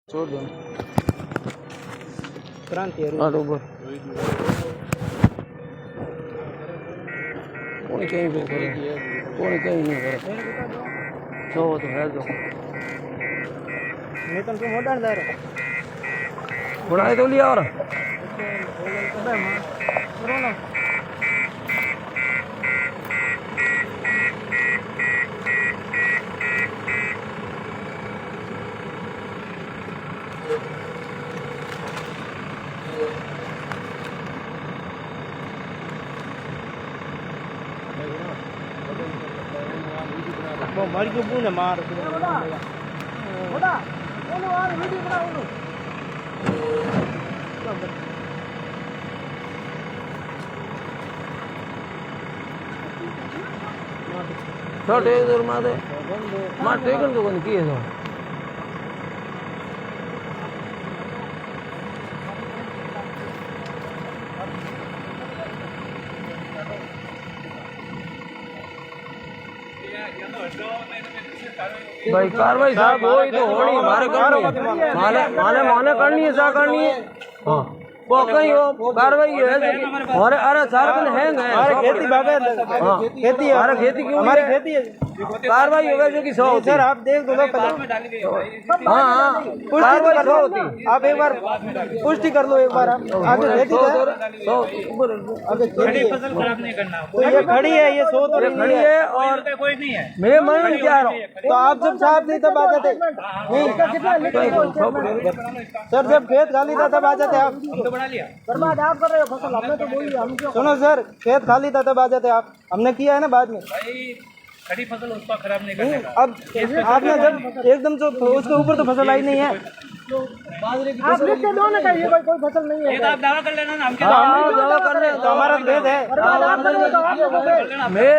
छोड़ दो क्रांति है बरोबर कोई कहीं पे करे कोई कहीं नहीं करे तो है जो मैं तो मोटा दे रहा बनाए तो लिया और मर के पूने मार बड़ा बोलो यार वीडियो बनाओ लो छोटे इधर मारे मार टेकन तो कौन किए तो भाई कार्रवाई साहब हो ही तो होनी हमारे करनी है माने माने करनी है सा करनी है हाँ वो कहीं हो कार्रवाई है हमारे अरे सारे दिन हैंग है हमारे खेती बागा हाँ खेती है हमारे खेती क्यों हमारी खेती है कार्रवाई होगा जो कि 100 होती सर आप देख दो हाँ हाँ कार्रवाई 100 होती आप एक बार पुष्टि कर लो एक बार आप आगे खेती है आगे खेती फसल खराब नहीं करना तो ये खड़ी है ये 100 तो खड़ी है और कोई नहीं है मैं मन क्या रहा हूँ तो आप जब साहब नहीं तब आ जाते नहीं सर जब खेत खाली था तब आ जाते आप तो बना लिया बर्बाद आप कर रहे हो फसल हमने तो बोली हम क्यों सुनो सर खेत खाली था तब आ जाते आप हमने किया है ना बाद में भाई खड़ी फसल उसका खराब नहीं करने का अब आपने जब एकदम जो उसके ऊपर तो फसल आई नहीं है आप लिख के दो ना कहिए कोई फसल नहीं है ये तो आप दावा कर लेना ना हम क्या हाँ दवा कर ले तो हमारा खेत है मैं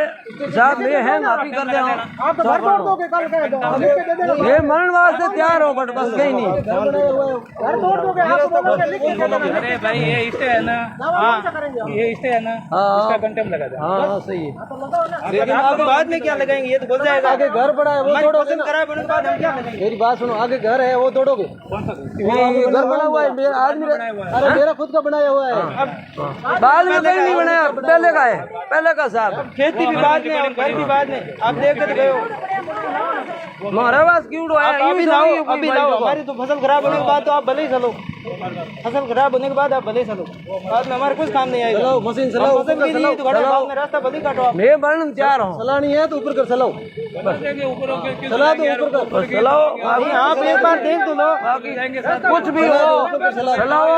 साहब मैं है आप ही कर दे रहा हूँ आप तो घर तोड़ दोगे कल कह दो लिख के दे देना मैं मरण वास्ते तैयार हूँ बट बस कहीं नहीं घर तोड़ दोगे आप बोलोगे लिख के दे देना अरे भाई ये इससे है ना ये इससे है ना इसका कंटेम लगा दे हाँ सही है लेकिन आप बाद में क्या लगाएंगे ये तो बोल जाएगा आगे घर पड़ा है वो तोड़ोगे ना खराब होने के बाद हम क्या लगाएंगे मेरी बात सुनो आगे घर है वो तोड़ोगे वो घर बना हुआ है मेरा आदमी अरे मेरा खुद का बनाया हुआ है बाद में कहीं नहीं बनाया पहले का है पहले का साहब खेती भी बाद में और घर भी बाद में आप देख कर गए हो हमारे पास क्यों अभी लाओ हमारी तो फसल खराब होने के बाद तो आप भले ही चलो फसल खराब होने के बाद आप भले ही चलो बाद में हमारे कुछ काम नहीं आएगा चलाओ मशीन चलाओ फसल की नहीं तो घड़ा बाद में रास्ता भले ही काटो आप मैं बनने तैयार हूँ चलानी है तो ऊपर कर चलाओ चला दो ऊपर कर चलाओ नहीं आप एक बार देख दो लो कुछ भी हो चलाओ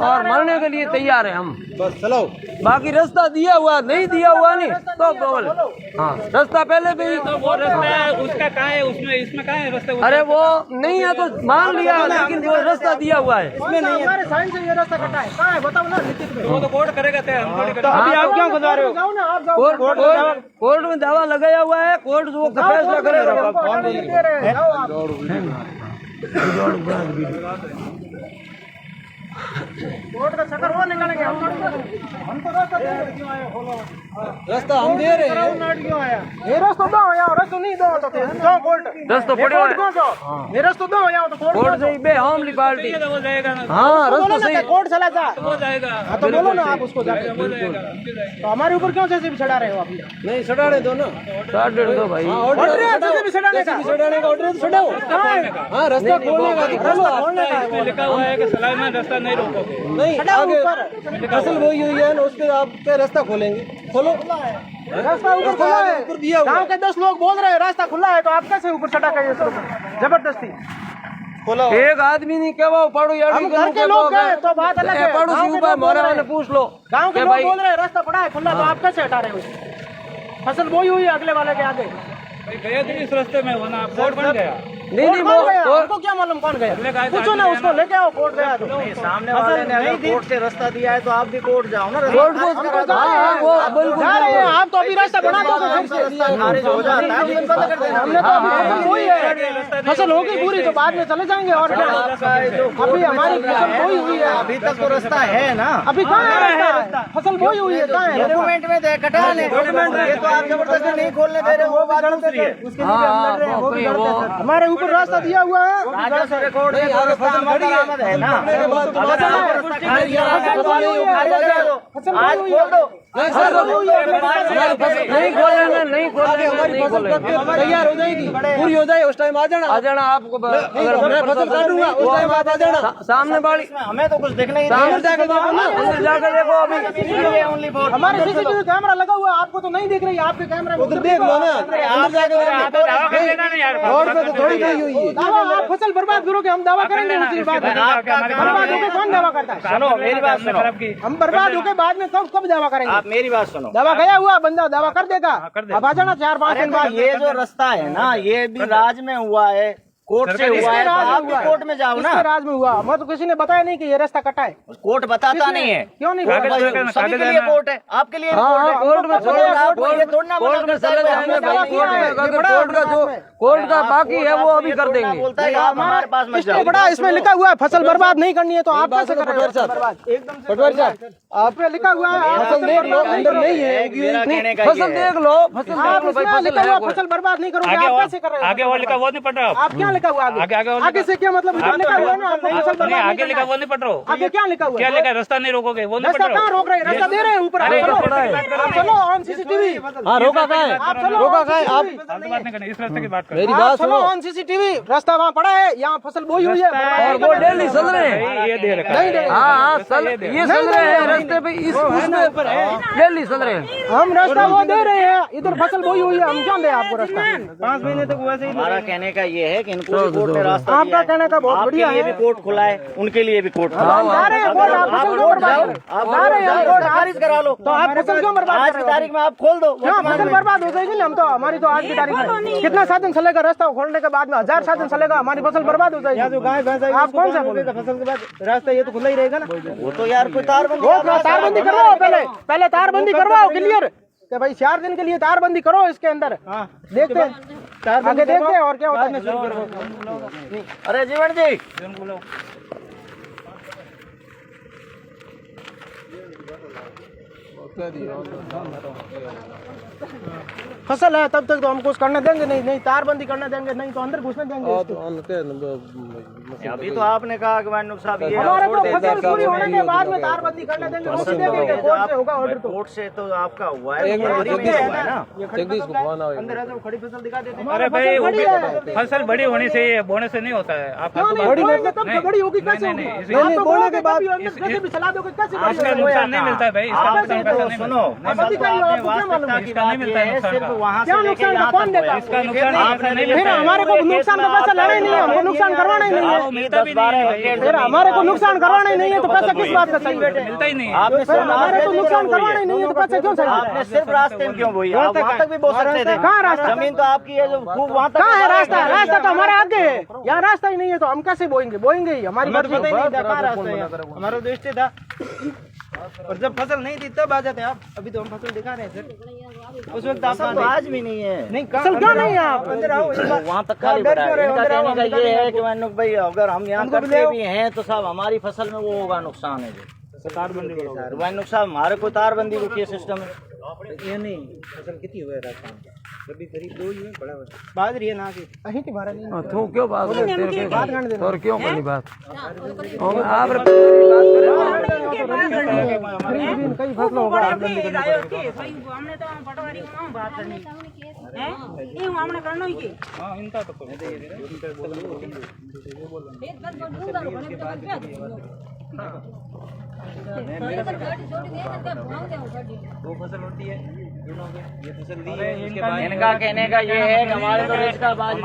और मरने के लिए तैयार है हम बस चलाओ बाकी रास्ता दिया हुआ नहीं दिया हुआ नहीं तो प्रॉब्लम हाँ रास्ता पहले भी वो रास्ता है उसका कहाँ है उसमें इसमें कहाँ है रास्ता अरे वो नहीं है तो मान लिया लेकिन वो रास्ता दिया हुआ है इसमें नहीं है हमारे साइड से ये रास्ता कटा है कहाँ है बताओ ना लिखित में वो तो कोर्ट करेगा तय हम थोड़ी तो अभी आप क्यों खुदा रहे हो जाओ ना आप जाओ कोर्ट में दावा लगाया हुआ है कोर्ट जो फैसला करेगा कोर्ट का चक्कर वो निकालेंगे हम तो रास्ता हम दे रहे हैं क्यों आया ये रास्ता दो या रास्ता नहीं दो तो जाओ कोर्ट रास्ता पड़े हुए कौन सा ये रास्ता दो या तो कोर्ट से बे हमली पार्टी हो जाएगा ना हाँ रास्ता सही कोर्ट चला जा हो जाएगा हाँ तो बोलो ना आप उसको जाके हो जाएगा तो हमारे ऊपर क्यों जैसे भी चढ़ा रहे हो आप नहीं चढ़ाने दो ना चढ़ दो भाई ऑर्डर है जैसे भी चढ़ाने का ऑर्डर तो चढ़ाओ हाँ रास्ता खोलने का इसमें लिखा हुआ है कि सलाह में रास्ता नहीं रोकोगे नहीं आगे फसल वही हुई है ना उसके आप पे रास्ता खोलेंगे खोलो रास्ता ऊपर खुला है गाँव के 10 लोग बोल रहे हैं रास्ता खुला है तो आप कैसे ऊपर चढ़ा कर जबरदस्ती खोलो एक आदमी नहीं क्या पढ़ो यार हम घर के लोग गए तो बात अलग है पड़ोसी ऊपर मोरे वाले पूछ लो गाँव के लोग बोल रहे हैं रास्ता पड़ा है खुला तो आप कैसे हटा रहे हो फसल बोई हुई है अगले वाले के आगे गया तो इस रास्ते में होना कोर्ट बन गया नहीं नहीं वो आपको क्या मालूम कौन गया पूछो ना उसको लेके आओ कोर्ट गया तो सामने वाले ने अगर कोर्ट से रास्ता दिया है तो आप भी कोर्ट जाओ ना कोर्ट को वो बिल्कुल जा रहे हैं आप तो अभी रास्ता बना दो खारिज हो जाता है हमने तो अभी फसल बोई है फसल होगी पूरी तो बाद में चले जाएंगे और अभी हमारी फसल बोई हुई है अभी तक तो रास्ता है ना अभी कहाँ है रास्ता फसल बोई हुई है कहाँ है डॉक्यूमेंट में कटा ले डॉक्यूमेंट ये तो आप जबरदस्ती नहीं खोलने दे रहे वो बात दूसरी है उसके लिए हम लड़ रहे हैं वो भी लड़ते हैं हमारे ऊपर ऊपर रास्ता दिया हुआ है रिकॉर्ड है ना। नहीं खोलेंगे तैयार हो जाएगी, पूरी हो जाए उस टाइम आ जाना आपको मैं फसल काटूंगा उस टाइम आप आ जाना। सामने बाड़ी हमें तो कुछ दिखना ही सामने जाकर देखो ना, अंदर जाकर देखो अभी हमारे सीसीटीवी कैमरा लगा हुआ है, आपको तो नहीं देख रही है, आपके कैमरा में उधर देख लो ना, अंदर जाकर रोड पे तो थोड़ी गई हुई है। दावा आप फसल बर्बाद करोगे, हम दावा करेंगे उसके बाद। बर्बाद होकर कौन दावा करता है? सुनो मेरी बात सुनो, हम बर्बाद होकर बाद में कब दावा करेंगे? आप मेरी बात सुनो। दावा गया हुआ बंदा दावा कर देगा, अब आ जाना 4-5 दिन बाद। ये जो रास्ता है ना, ये भी राज में हुआ है, कोर्ट से हुआ है, आप भी कोर्ट में जाओ ना। किसके राज में हुआ? मैं तो किसी ने बताया नहीं कि ये रास्ता कटा है। कोर्ट बताता नहीं है, क्यों नहीं? सभी के लिए कोर्ट है, आपके लिए कोर्ट में कोर्ट का बाकी है वो अभी कर देंगे। बोलता है आप हमारे पास मत इसमें जाओ। बड़ा इसमें लिखा हुआ है फसल बर्बाद नहीं करनी है, तो आप कैसे कर रहे हो? पटवारी साहब आप पे लिखा हुआ है फसल देख लो, अंदर नहीं है, मेरा कहने का फसल देख लो, फसल देख लो भाई, फसल लिखा हुआ है फसल बर्बाद नहीं करोगे, आप कैसे कर रहे हो? आगे वो लिखा वो नहीं पढ़ रहा आप क्या लिखा हुआ आगे से क्या मतलब? इधर लिखा हुआ है ना आपको फसल बर्बाद आगे नहीं लिखा करना वो नहीं पढ़ रहा है। आगे क्या लिखा हुआ क्या है? लिखा है? रास्ता नहीं रोकोगे वो नहीं रास्ता पढ़ रहा कहाँ रोक रहे हैं? रास्ता दे रहे हैं ऊपर। अरे, आप तो चलो, आप चलो ऑन सीसीटीवी। हाँ रोका कहाँ है? आप चलो रोका कहाँ है? आप फालतू बात नहीं करनी, इस रास्ते की बात कर। मेरी आप बात चलो सुनो, ऑन सीसीटीवी। रास्ता वहाँ पड़ा है, यहाँ फसल बोई हुई है और वो डेली चल रहे हैं। ये दे रखा नहीं दे रहे। हाँ ये चल रहे हैं रास्ते पे, इस उसमें डेली चल रहे हैं। हम रास्ता वो दे रहे हैं, इधर फसल बोई हुई है, हम क्या दे आपको रास्ता? 5 महीने तक वैसे ही। हमारा कहने का ये है कि इनको भी कोर्ट ने रास्ता आपका कहने का बहुत बढ़िया आपके लिए है। भी कोर्ट खुला है, उनके लिए भी कोर्ट खुला हम जा रहे हैं कोर्ट, आप फसल क्यों बर्बाद कर रहे हो? आप जा रहे हैं हम कोर्ट, खारिज करा लो। तो आप फसल क्यों बर्बाद आज कर की रहे हो? तारीख में आप खोल दो। क्या फसल बर्बाद हो जाएगी ना? हम तो हमारी तो आज की तारीख में कितना साधन चलेगा? रास्ता खोलने के बाद में 1000 साधन चलेगा, हमारी फसल बर्बाद हो जाएगी। जो गाय भैंस आप कौन सा बोलेगा? फसल के बाद रास्ता ये तो खुला ही रहेगा ना। वो तो यार कोई तारबंदी तारबंदी करवाओ, पहले तारबंदी करवाओ क्लियर कि भाई 4 दिन के लिए तारबंदी करो इसके अंदर। देखते हैं आगे, देखते हैं और क्या होता है। अरे जीवन जी फसल है तब तक तो हम कुछ करने देंगे नहीं तारबंदी करने देंगे, नहीं तो अंदर घुसने देंगे। अभी तो आपने कहा कि भाई नुकसान ये हमारे को फसल पूरी होने के बाद में तारबंदी करने देंगे, उसी देंगे कोर्ट से होगा ऑर्डर। तो कोर्ट से तो आपका हुआ है ना। अंदर है तो खड़ी फसल दिखा देते हैं। अरे भाई फसल बड़ी होनी चाहिए, बोने से नहीं होता है। आप बड़ी बड़ी होगी कैसे होगी? बोलने के बाद कैसे भी चला दोगे कैसे? इसका नुकसान नहीं मिलता है भाई, इसका नुकसान पैसा नहीं सुनो इसका नहीं मिलता है नुकसान का। वहाँ क्या नुकसान का कौन देगा? इसका नुकसान पैसा नहीं फिर मिलता है। हमारे को नुकसान का पैसा लेना ही नहीं है, हमको नुकसान करवाना ही नहीं है। मिलता भी नहीं है, फिर हमारे को नुकसान करवाना ही नहीं है तो पैसा किस बात का चाहिए? मिलता ही नहीं है। आपने फिर हमारे को नुकसान करवाना ही नहीं है तो पैसा क्यों चाहिए? आपने सिर्फ रास्ते में क्यों बोई? आप वहाँ तक भी बोल सकते थे। कहाँ रास्ता? जमीन तो आपकी है जो खूब वहाँ तक। कहाँ है रास्ता? रास्ता तो हमारे आगे है, यहाँ रास्ता ही नहीं है तो हम कैसे बोएंगे ही? हमारी बात पता ही नहीं था कहाँ रास्ता है। हमारा उद्देश्य था और जब फसल नहीं थी तब आ जाते आप। अभी तो हम फसल दिखा रहे हैं सर, उस वक्त आप तो आज भी नहीं है। नहीं फसल क्यों नहीं है? आप अंदर आओ। वहाँ तक खाली पड़ा है। इनका कहने का ये है कि मैंने भाई अगर हम यहाँ करते भी हैं तो साहब हमारी फसल में वो होगा नुकसान है जो तारबंदी तो भाई नुकसान हमारे को तारबंदी को क्या सिस्टम है? ये नहीं फसल कितनी हुआ है रास्ता में? कभी करीब 2 ही हुए, बड़ा हुआ बात रही है ना कि अहीं की बारे नहीं तू क्यों बात बात करने देना और क्यों करनी बात? आप कई फसलों होगा हमने तो पटवारी को बात करनी है, ये हमने करना ही की। हाँ इनका तो इनका कहने का ये है कि हमारे तो रिश्ता बाजी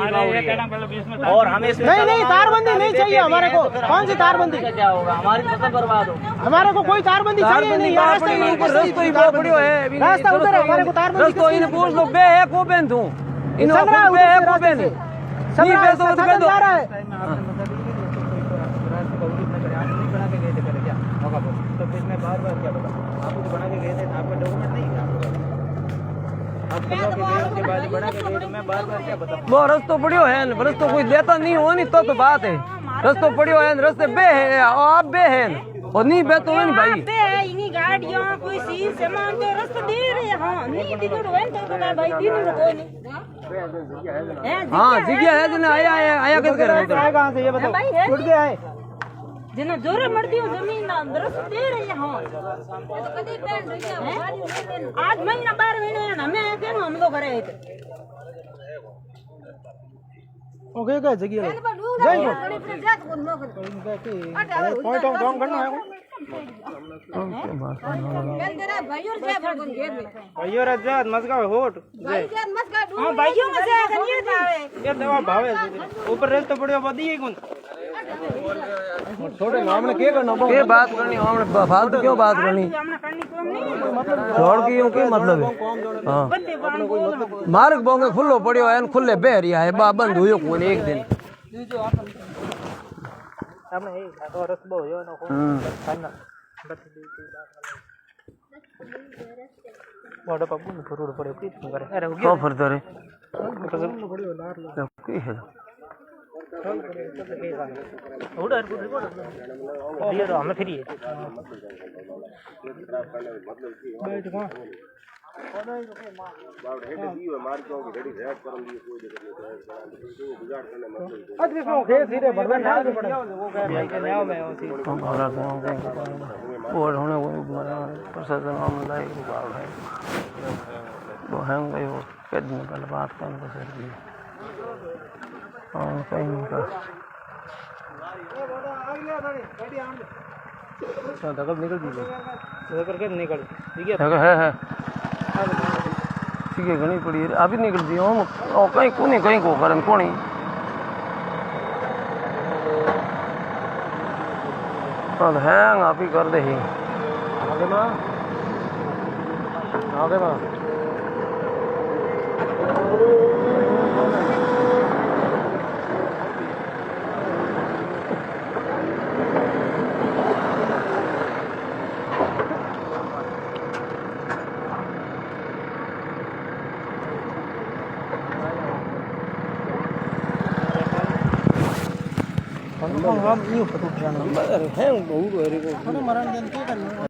और हमें नहीं तारबंदी नहीं चाहिए हमारे को। कौन सी तारबंदी? क्या होगा? हमारी फसल बर्बाद होगी। हमारे को कोई तारबंदी चाहिए नहीं। रास्ता ही ऊपर रस्तो ही बहुत बढ़िया है, रास्ता उधर है, हमारे को तारबंदी रस्तो इन पूछ लो बे है को बेन तू इन चल रहा है बे है उधर को से बेन रास्ते से। नहीं बे तो साधन जा रहा है। तो इसमें बार-बार क्या बता? आपको तो बना के गए थे, आपका डॉक्यूमेंट नहीं है आप उसके बाद बना के गए तो मैं बार-बार क्या बताऊं? वो रस्तो पड़ियो है, रस्तो कोई लेता नहीं हो नहीं तो बात है। रस्तो पड़ियो है, रस्ते बे है और आप बे है और नहीं बे तो नहीं भाई। पे है इन्हीं गाड़ियों कोई चीज सामान तो रास्ता दे रहे हैं। हां नहीं दी तो भाई दिन कोई नहीं हाँ जगह है जिन्हें आया आया आया किस कर रहे कहाँ से ये बताओ? उठ के आए। जिन्हें जोर मरती हूँ जमीन ना अंदर से दे रही है हाँ आज महीना 12 महीने ना मैं आते हैं हम तो करे ओके क्या जगह है? पॉइंट ऑफ डाउन करना है भाइयों राजात मस्का होट हाँ भाइयों में से कनिए था ये दवा भावे ऊपर रेल तो बढ़िया बदी है कौन छोटे हमने क्या करना के बात करनी हमने फालतू क्यों बात करनी हमने करनी कोम नहीं छोड़ की यूं के मतलब है हाँ मार्ग बोंगे खुल्लो पड़ियो है खुले बेरिया है बा बंद हुयो कोई एक दिन આપણે એ તો રસ બહુ જો નો ખાના મોડો પપ્પુ ને ફરવું પડે પ્લીઝ શું કરે અરે तो फिर तेरे પડ્યો લાર की है ઉડર ગુડ રિયર અમે ફરીએ બેઠ કોણ आज भी खेल सीधे बढ़ना ना पड़ा वो क्या के नया में होती हमारा गांव के और होने वो प्रशासन हम लाई बाल है वो हैं गए वो कितने पहले बात करने को सर भी और कहीं का दगल निकल दी दगल के निकल ठीक है ठीक है घनी पड़ी है अभी निकल दी हम और कहीं कोने कहीं को करन कोनी अब हैंग आप ही कर दे ही आगे ना हम नहीं पता हैं बहुत है मरण दिन क्या करना